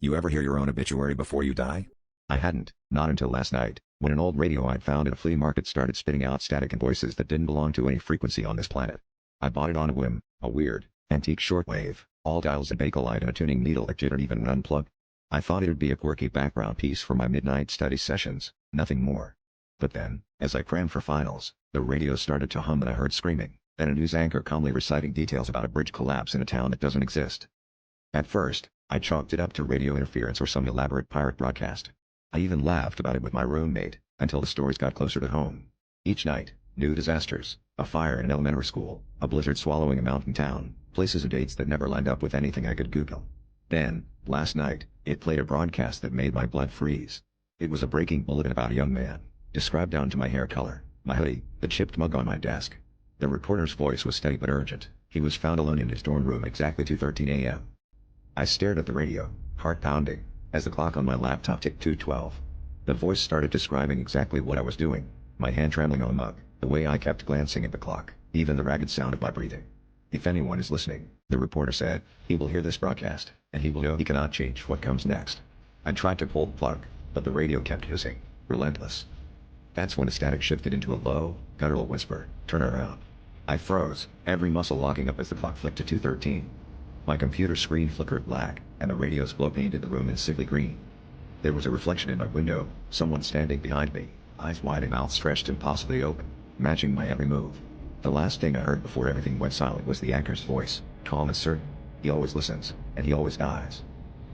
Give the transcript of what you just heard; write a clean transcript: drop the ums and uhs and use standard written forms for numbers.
You ever hear your own obituary before you die? I hadn't, not until last night, when an old radio I'd found at a flea market started spitting out static and voices that didn't belong to any frequency on this planet. I bought it on a whim, a weird, antique shortwave, all dials and Bakelite and a tuning needle that jittered even when unplugged. I thought it'd be a quirky background piece for my midnight study sessions, nothing more. But then, as I crammed for finals, the radio started to hum and I heard screaming, then a news anchor calmly reciting details about a bridge collapse in a town that doesn't exist. At first, I chalked it up to radio interference or some elaborate pirate broadcast. I even laughed about it with my roommate, until the stories got closer to home. Each night, new disasters, a fire in an elementary school, a blizzard swallowing a mountain town, places and dates that never lined up with anything I could Google. Then, last night, it played a broadcast that made my blood freeze. It was a breaking bulletin about a young man, described down to my hair color, my hoodie, the chipped mug on my desk. The reporter's voice was steady but urgent. He was found alone in his dorm room at exactly 2:13 a.m. I stared at the radio, heart pounding, as the clock on my laptop ticked 2:12. The voice started describing exactly what I was doing, my hand trembling on the mug, the way I kept glancing at the clock, even the ragged sound of my breathing. If anyone is listening, the reporter said, he will hear this broadcast, and he will know he cannot change what comes next. I tried to pull the plug, but the radio kept hissing, relentless. That's when the static shifted into a low, guttural whisper, "Turn around." I froze, every muscle locking up as the clock flipped to 2:13. My computer screen flickered black, and the radio's glow painted the room in sickly green. There was a reflection in my window, someone standing behind me, eyes wide and mouth stretched impossibly open, matching my every move. The last thing I heard before everything went silent was the anchor's voice, calm and certain. He always listens, and he always dies.